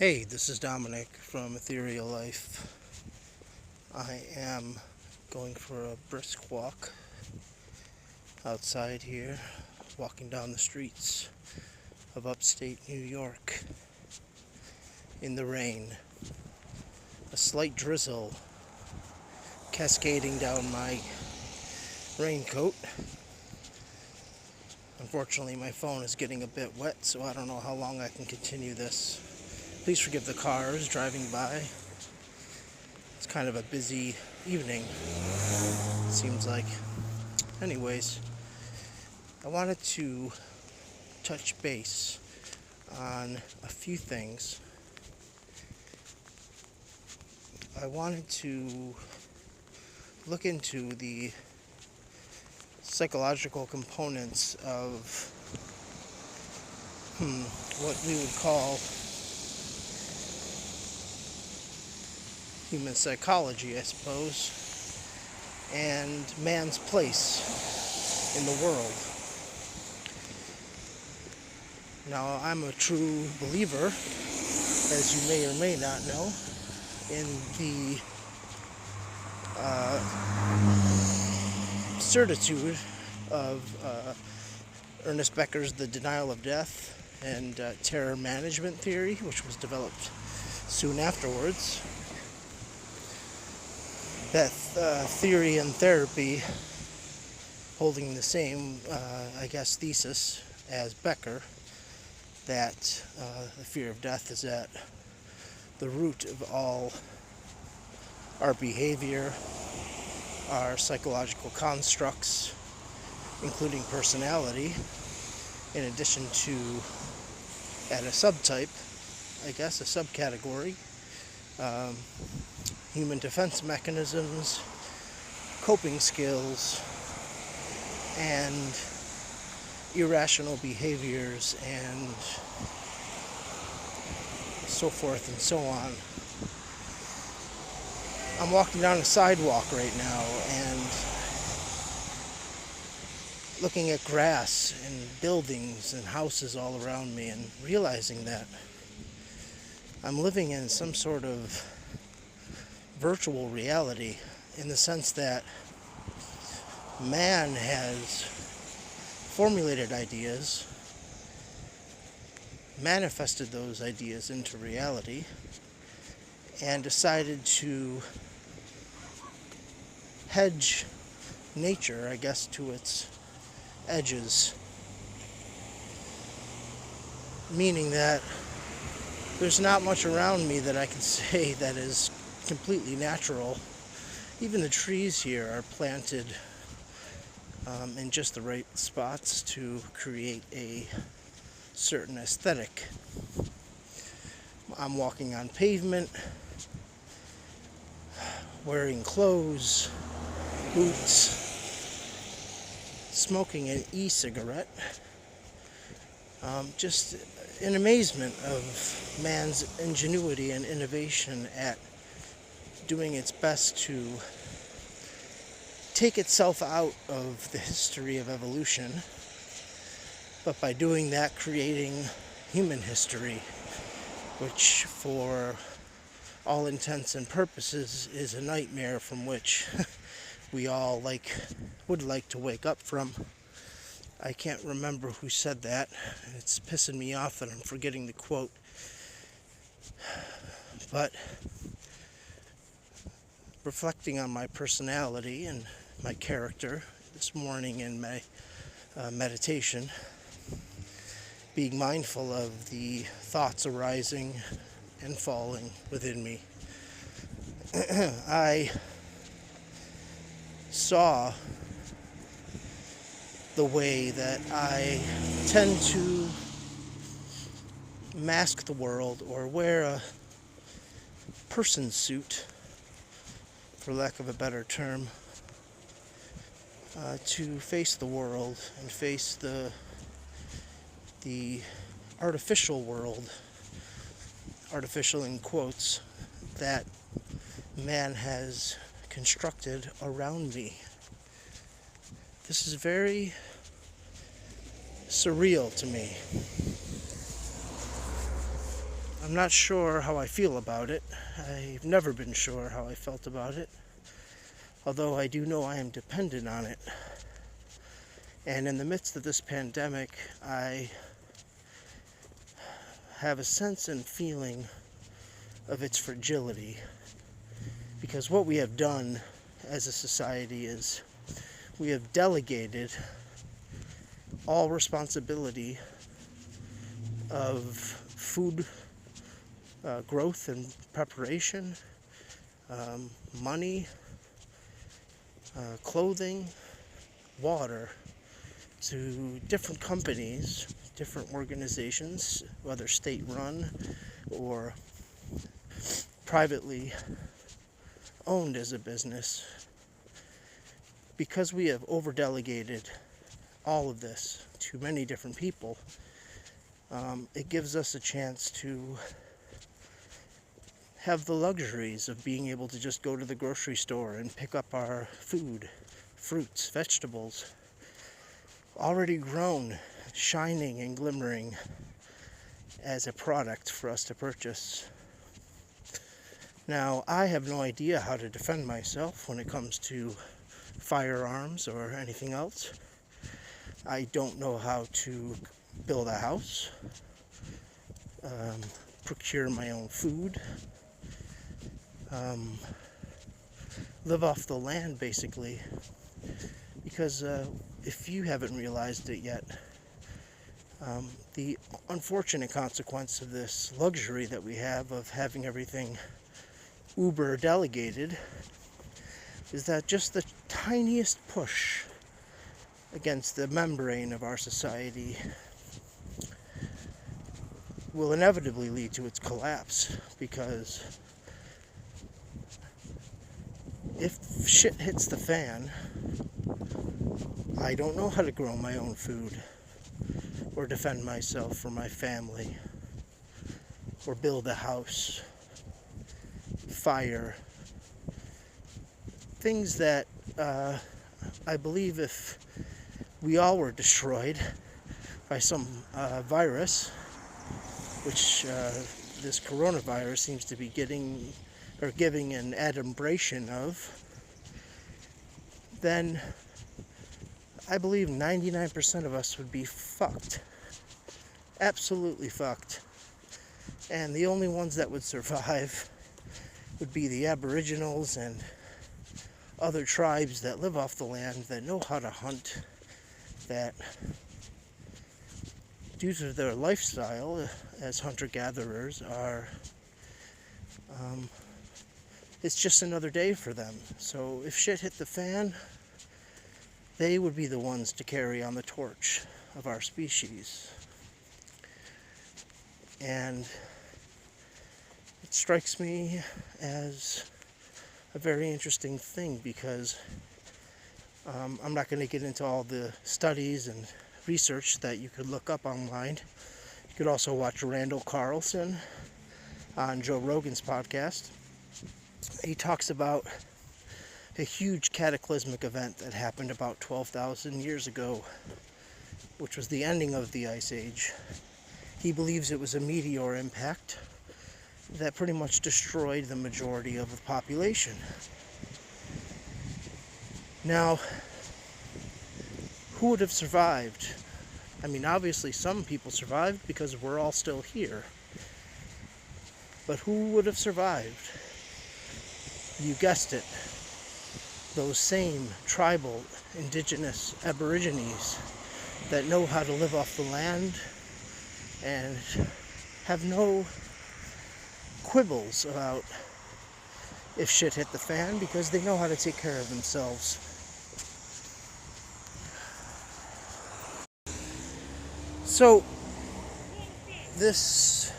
Hey, this is Dominic from Ethereal Life. I am going for a brisk walk outside here, walking down the streets of upstate New York in the rain. A slight drizzle cascading down my raincoat. Unfortunately, my phone is getting a bit wet, so I don't know how long I can continue this. Please forgive the cars driving by. It's kind of a busy evening, it seems like. Anyways, I wanted to touch base on a few things. I wanted to look into the psychological components of what we would call human psychology, I suppose, and man's place in the world. Now, I'm a true believer, as you may or may not know, in the certitude of Ernest Becker's The Denial of Death and terror management theory, which was developed soon afterwards. That theory and therapy holding the same, thesis as Becker, that the fear of death is at the root of all our behavior, our psychological constructs, including personality, in addition to, at a subtype, a subcategory, human defense mechanisms, coping skills, and irrational behaviors, and so forth and so on. I'm walking down a sidewalk right now and looking at grass and buildings and houses all around me and realizing that I'm living in some sort of virtual reality, in the sense that man has formulated ideas, manifested those ideas into reality, and decided to hedge nature, to its edges. Meaning that there's not much around me that I can say that is completely natural. Even the trees here are planted in just the right spots to create a certain aesthetic. I'm walking on pavement, wearing clothes, boots, smoking an e-cigarette, just in amazement of man's ingenuity and innovation at doing its best to take itself out of the history of evolution, but by doing that, creating human history, which for all intents and purposes is a nightmare from which we all would like to wake up from. I can't remember who said that. It's pissing me off that I'm forgetting the quote. But reflecting on my personality and my character this morning in my meditation, being mindful of the thoughts arising and falling within me, I saw the way that I tend to mask the world or wear a person suit, for lack of a better term, to face the world and face the artificial world, artificial in quotes, that man has constructed around me. This is very surreal to me. I'm not sure how I feel about it. I've never been sure how I felt about it, although I do know I am dependent on it. And in the midst of this pandemic, I have a sense and feeling of its fragility. Because what we have done as a society is we have delegated all responsibility of food growth and preparation, money, clothing, water, to different companies, different organizations, whether state-run or privately owned as a business. Because we have over-delegated all of this to many different people, it gives us a chance to have the luxuries of being able to just go to the grocery store and pick up our food, fruits, vegetables, already grown, shining and glimmering as a product for us to purchase. Now, I have no idea how to defend myself when it comes to firearms or anything else. I don't know how to build a house, procure my own food, live off the land, basically. Because if you haven't realized it yet, the unfortunate consequence of this luxury that we have of having everything uber delegated is that just the tiniest push against the membrane of our society will inevitably lead to its collapse. Because if shit hits the fan, I don't know how to grow my own food, or defend myself or my family, or build a house, fire. Things that I believe if we all were destroyed by some virus, which this coronavirus seems to be getting or giving an adumbration of, then I believe 99% of us would be fucked. Absolutely fucked. And the only ones that would survive would be the Aboriginals and other tribes that live off the land, that know how to hunt, that due to their lifestyle as hunter-gatherers are, it's just another day for them. So if shit hit the fan, they would be the ones to carry on the torch of our species. And it strikes me as a very interesting thing, because I'm not going to get into all the studies and research that you could look up online. You could also watch Randall Carlson on Joe Rogan's podcast. He talks about a huge cataclysmic event that happened about 12,000 years ago, which was the ending of the Ice Age. He believes it was a meteor impact that pretty much destroyed the majority of the population. Now, who would have survived? I mean, obviously some people survived because we're all still here. But who would have survived? You guessed it. Those same tribal, indigenous aborigines that know how to live off the land and have no quibbles about if shit hit the fan, because they know how to take care of themselves. So this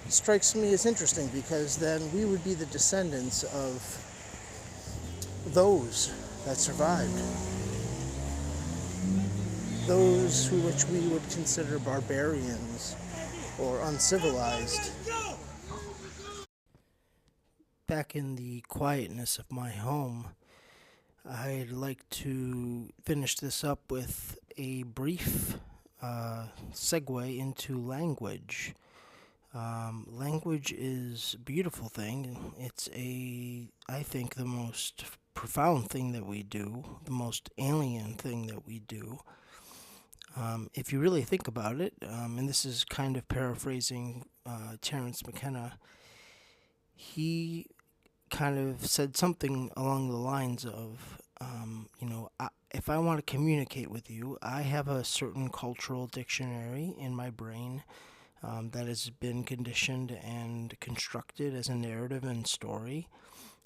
strikes me as interesting, because then we would be the descendants of those that survived, those which we would consider barbarians or uncivilized. Back in the quietness of my home, I'd like to finish this up with a brief segue into language. Language is a beautiful thing. It's I think, the most profound thing that we do, the most alien thing that we do. If you really think about it, and this is kind of paraphrasing Terence McKenna, he kind of said something along the lines of, if I want to communicate with you, I have a certain cultural dictionary in my brain that has been conditioned and constructed as a narrative and story.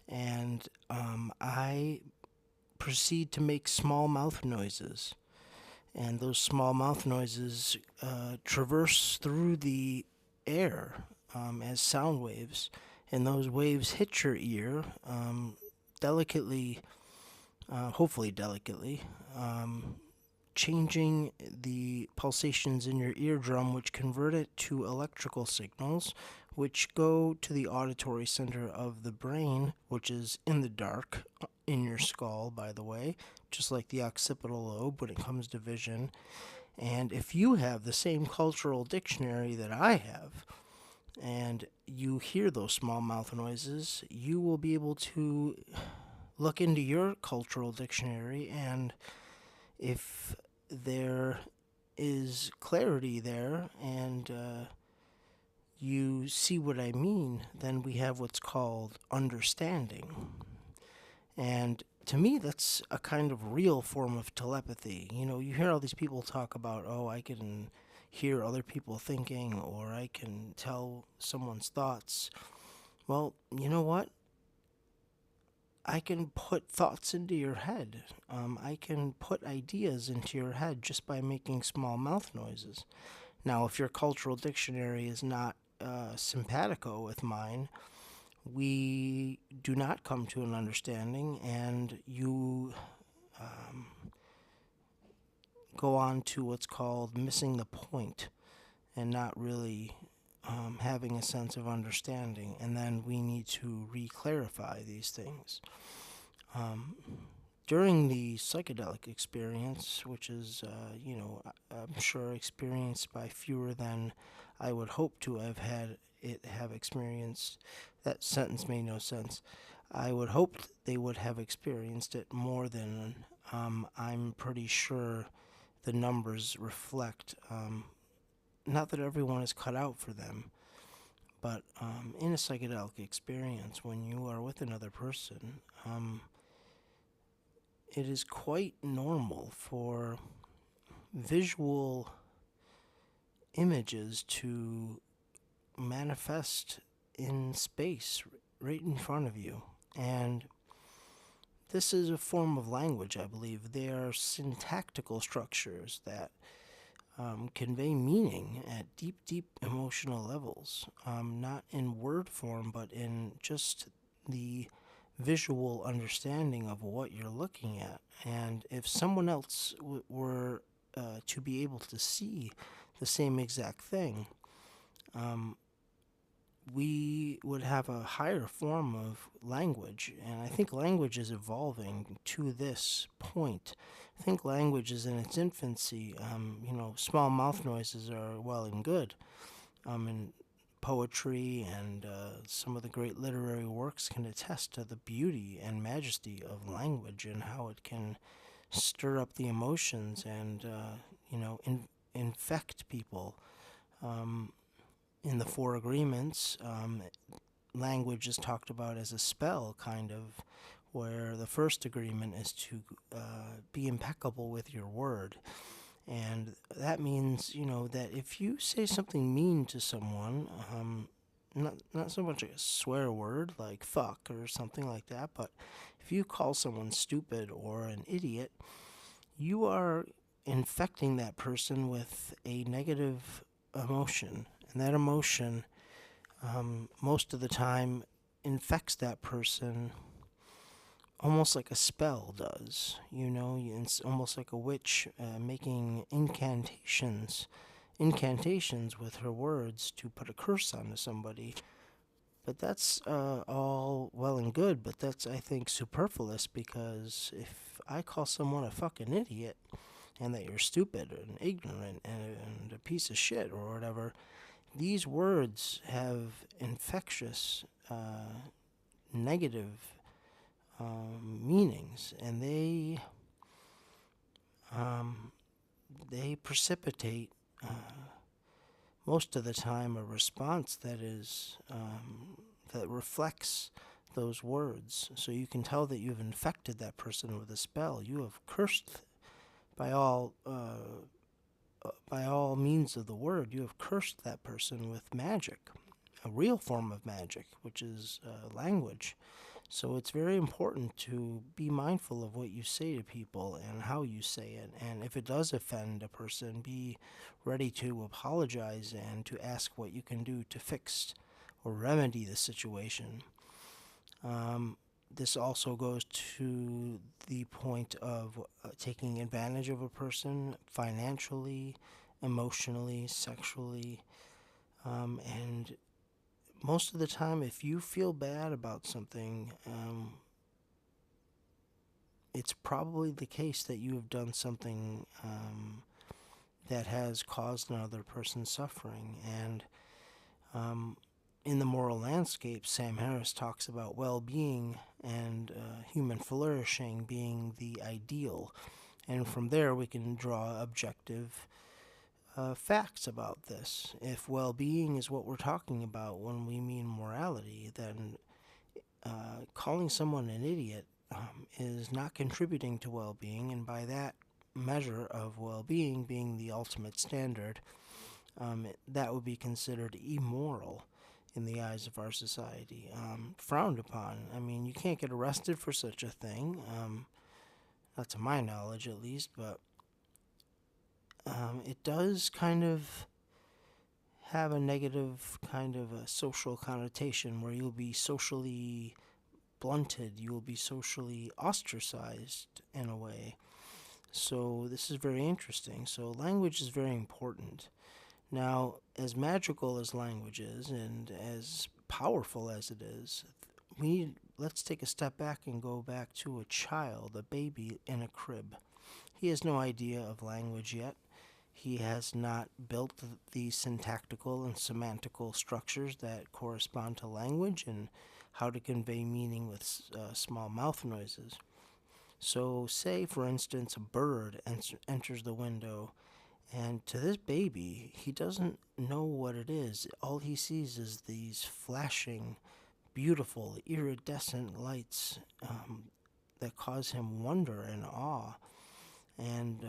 And I proceed to make small mouth noises. And those small mouth noises traverse through the air as sound waves. And those waves hit your ear delicately, hopefully delicately, changing the pulsations in your eardrum, which convert it to electrical signals, which go to the auditory center of the brain, which is in the dark in your skull, by the way, just like the occipital lobe when it comes to vision. And if you have the same cultural dictionary that I have, and you hear those small mouth noises, you will be able to look into your cultural dictionary, and if there is clarity there and you see what I mean, then we have what's called understanding. And to me, that's a kind of real form of telepathy. You hear all these people talk about, oh, I can hear other people thinking, or I can tell someone's thoughts. Well, you know what? I can put thoughts into your head. I can put ideas into your head just by making small mouth noises. Now, if your cultural dictionary is not simpatico with mine, we do not come to an understanding, and you go on to what's called missing the point and not really having a sense of understanding. And then we need to re-clarify these things. During the psychedelic experience, which is, I'm sure experienced by fewer than I would hope to have experienced. That sentence made no sense. I would hope they would have experienced it more than I'm pretty sure the numbers reflect. Not that everyone is cut out for them, but in a psychedelic experience, when you are with another person, it is quite normal for visual images to manifest in space right in front of you. And this is a form of language, I believe. They are syntactical structures that convey meaning at deep, deep emotional levels, not in word form, but in just the visual understanding of what you're looking at. And if someone else were to be able to see the same exact thing, we would have a higher form of language. And I think language is evolving to this point. I think language is in its infancy. Small mouth noises are well and good. And poetry and some of the great literary works can attest to the beauty and majesty of language and how it can stir up the emotions and, infect people. In the Four Agreements, language is talked about as a spell, kind of, where the first agreement is to be impeccable with your word. And that means, that if you say something mean to someone, not so much a swear word like fuck or something like that, but if you call someone stupid or an idiot, you are infecting that person with a negative emotion. And that emotion, most of the time, infects that person almost like a spell does. It's almost like a witch making incantations with her words to put a curse onto somebody. But that's all well and good, but that's, I think, superfluous, because if I call someone a fucking idiot, and that you're stupid and ignorant and a piece of shit or whatever, these words have infectious negative meanings, and they precipitate most of the time a response that reflects those words. So you can tell that you've infected that person with a spell. You have cursed by all means of the word. You have cursed that person with magic, a real form of magic, which is language. So it's very important to be mindful of what you say to people and how you say it. And if it does offend a person, be ready to apologize and to ask what you can do to fix or remedy the situation. This also goes to the point of taking advantage of a person financially, emotionally, sexually, and most of the time, if you feel bad about something, it's probably the case that you have done something that has caused another person suffering. And in the moral landscape, Sam Harris talks about well-being and human flourishing being the ideal. And from there, we can draw objective facts about this. If well-being is what we're talking about when we mean morality, then calling someone an idiot is not contributing to well-being, and by that measure of well-being being the ultimate standard, that would be considered immoral in the eyes of our society, frowned upon. I mean, you can't get arrested for such a thing, not to my knowledge at least, but it does kind of have a negative kind of a social connotation where you'll be socially blunted, you will be socially ostracized in a way. So this is very interesting. So language is very important. Now, as magical as language is and as powerful as it is, let's take a step back and go back to a child, a baby in a crib. He has no idea of language yet. He has not built the syntactical and semantical structures that correspond to language and how to convey meaning with small mouth noises. So, say, for instance, a bird enters the window, and to this baby, he doesn't know what it is. All he sees is these flashing, beautiful, iridescent lights that cause him wonder and awe. And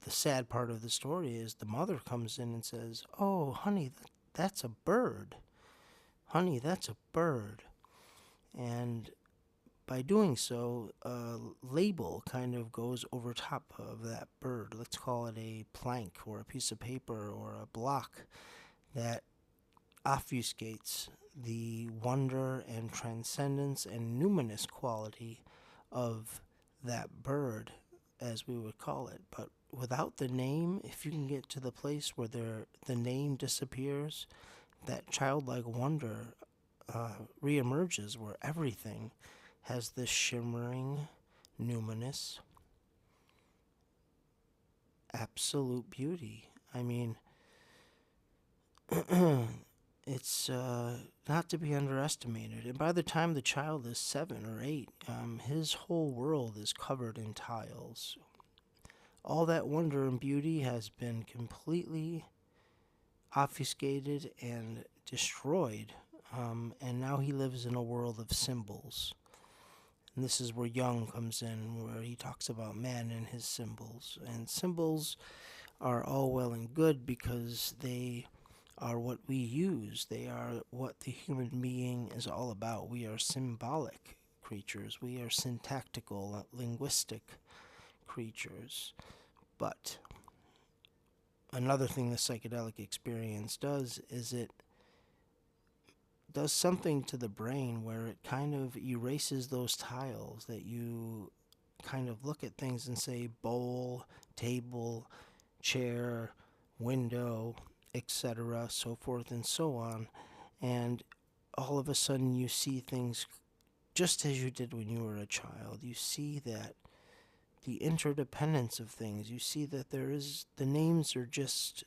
the sad part of the story is the mother comes in and says, "Oh, honey, that's a bird. Honey, that's a bird." And by doing so, a label kind of goes over top of that bird. Let's call it a plank or a piece of paper or a block that obfuscates the wonder and transcendence and numinous quality of that bird, as we would call it. But without the name, if you can get to the place where the name disappears, that childlike wonder reemerges, where everything has this shimmering, numinous, absolute beauty. I mean, it's not to be underestimated. And by the time the child is 7 or 8, his whole world is covered in tiles. All that wonder and beauty has been completely obfuscated and destroyed, and now he lives in a world of symbols. And this is where Jung comes in, where he talks about man and his symbols. And symbols are all well and good because they are what we use. They are what the human being is all about. We are symbolic creatures. We are syntactical, linguistic creatures. But another thing the psychedelic experience does is it does something to the brain where it kind of erases those tiles that you kind of look at things and say bowl, table, chair, window, etc., so forth and so on. And all of a sudden you see things just as you did when you were a child. You see that the interdependence of things. You see that the names are just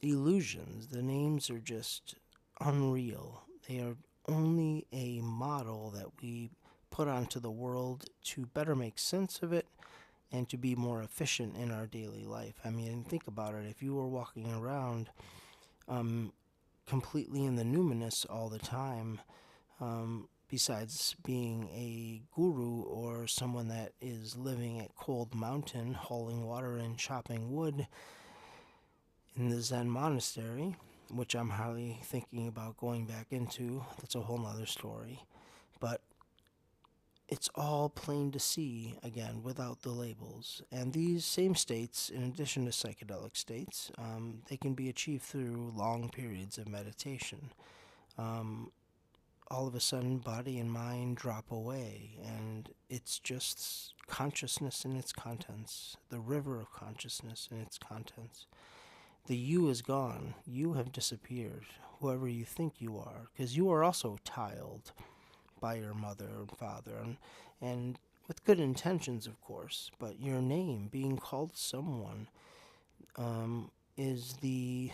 illusions. The names are just unreal. They are only a model that we put onto the world to better make sense of it and to be more efficient in our daily life. I mean, think about it. If you were walking around completely in the numinous all the time, besides being a guru or someone that is living at Cold Mountain, hauling water and chopping wood in the Zen monastery, which I'm highly thinking about going back into. That's a whole nother story. But it's all plain to see, again, without the labels. And these same states, in addition to psychedelic states, they can be achieved through long periods of meditation. All of a sudden, body and mind drop away, and it's just consciousness and its contents, the river of consciousness and its contents. The you is gone. You have disappeared, whoever you think you are, because you are also tiled by your mother and father, and with good intentions, of course, but your name, being called someone, is the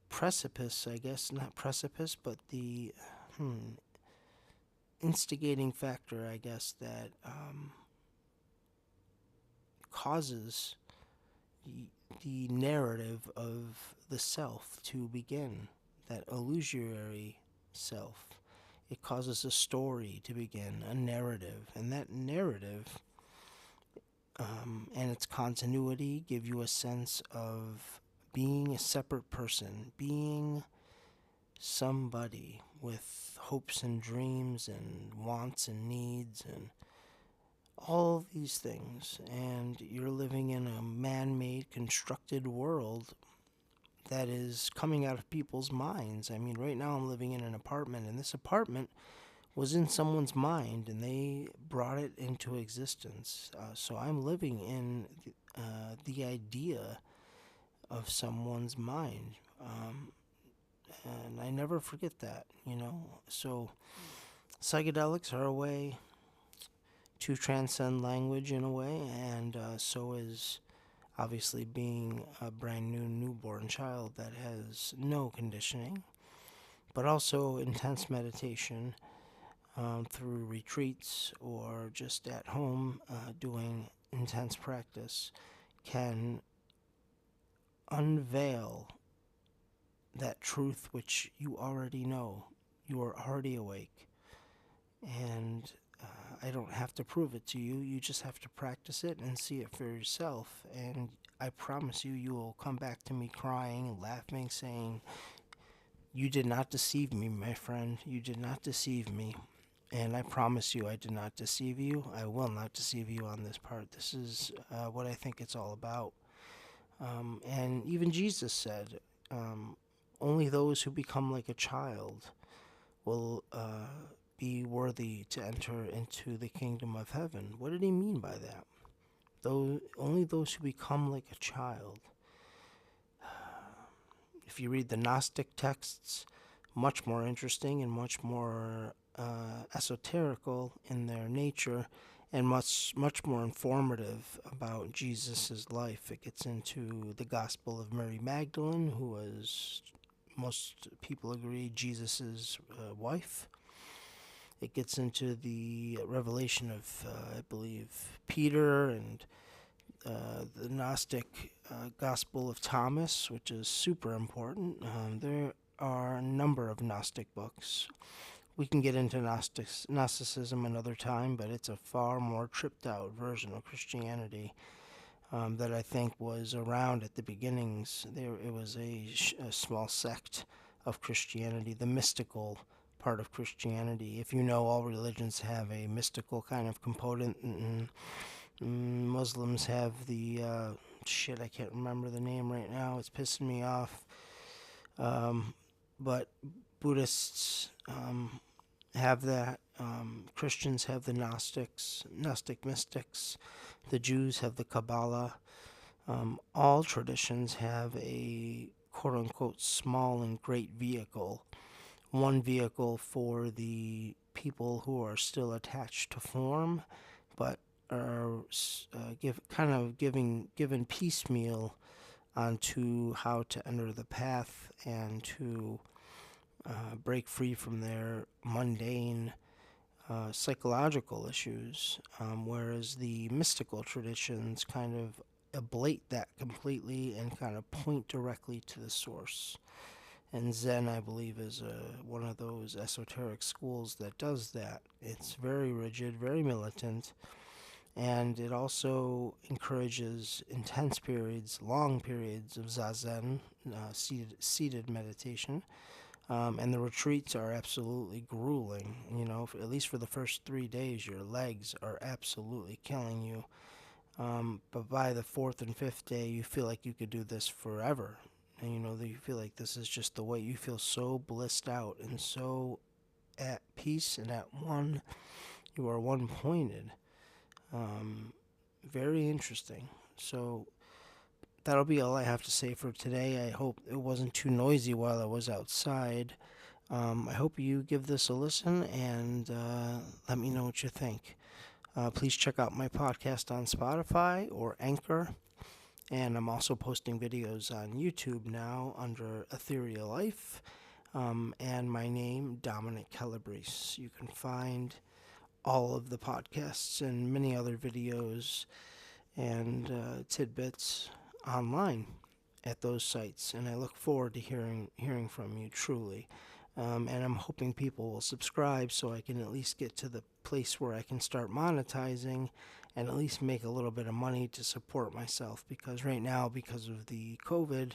precipice, I guess, not precipice, but the instigating factor, I guess, that causes the narrative of the self to begin, that illusory self. It causes a story to begin, a narrative, and that narrative and its continuity give you a sense of being a separate person, being somebody with hopes and dreams and wants and needs and all of these things. And you're living in a man-made, constructed world that is coming out of people's minds. I mean, right now I'm living in an apartment, and this apartment was in someone's mind, and they brought it into existence. So I'm living in the idea of someone's mind. And I never forget that, you know. So psychedelics are a way to transcend language in a way, and so is obviously being a brand new newborn child that has no conditioning, but also intense meditation through retreats or just at home doing intense practice can unveil that truth which you already know. You are already awake. And I don't have to prove it to you. You just have to practice it and see it for yourself. And I promise you, you will come back to me crying, laughing, saying, "You did not deceive me, my friend. You did not deceive me." And I promise you, I did not deceive you. I will not deceive you on this part. This is what I think it's all about. And even Jesus said, only those who become like a child will be worthy to enter into the kingdom of heaven. What did he mean by that? Only those who become like a child. If you read the Gnostic texts, much more interesting and much more esoterical in their nature, and much more informative about Jesus' life. It gets into the Gospel of Mary Magdalene, who was, most people agree, Jesus' wife. It gets into the revelation of, I believe, Peter, and the Gnostic Gospel of Thomas, which is super important. There are a number of Gnostic books. We can get into Gnosticism another time, but it's a far more tripped out version of Christianity that I think was around at the beginnings. It was a small sect of Christianity, the mystical part of Christianity. If you know, all religions have a mystical kind of component, and Muslims have the I can't remember the name right now. It's pissing me off. But Buddhists have that. Christians have the Gnostic mystics. The Jews have the Kabbalah. All traditions have a quote-unquote small and great vehicle. One vehicle for the people who are still attached to form, but are given piecemeal onto how to enter the path and to break free from their mundane psychological issues, whereas the mystical traditions kind of ablate that completely and kind of point directly to the source. And Zen, I believe, is one of those esoteric schools that does that. It's very rigid, very militant, and it also encourages intense periods, long periods of zazen, seated meditation. And the retreats are absolutely grueling. At least for the first 3 days, your legs are absolutely killing you. But by the fourth and fifth day, you feel like you could do this forever. And you feel like this is just the way. You feel so blissed out and so at peace and at one. You are one pointed. Very interesting. So that'll be all I have to say for today. I hope it wasn't too noisy while I was outside. I hope you give this a listen and let me know what you think. Please check out my podcast on Spotify or Anchor. And I'm also posting videos on YouTube now under Ethereal Life and my name, Dominic Calabrese. You can find all of the podcasts and many other videos and tidbits online at those sites, and I look forward to hearing from you truly. And I'm hoping people will subscribe so I can at least get to the place where I can start monetizing and at least make a little bit of money to support myself, because right now, because of the COVID,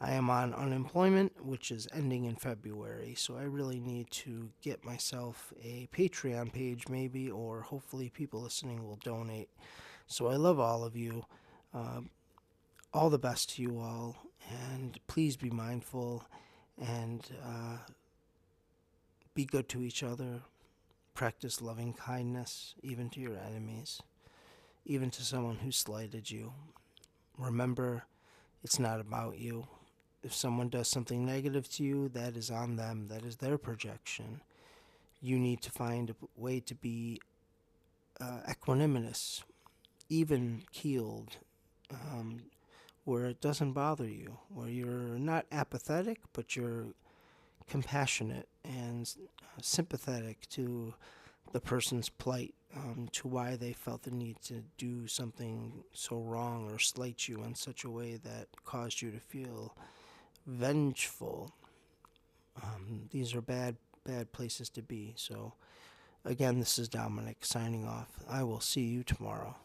I am on unemployment, which is ending in February, so I really need to get myself a Patreon page maybe, or hopefully people listening will donate. So I love all of you. All the best to you all, and please be mindful and be good to each other. Practice loving kindness, even to your enemies, even to someone who slighted you. Remember, it's not about you. If someone does something negative to you, that is on them. That is their projection. You need to find a way to be equanimous, even keeled, where it doesn't bother you, where you're not apathetic, but you're compassionate and sympathetic to the person's plight, to why they felt the need to do something so wrong or slight you in such a way that caused you to feel vengeful. These are bad places to be. So, again, this is Dominic signing off. I will see you tomorrow.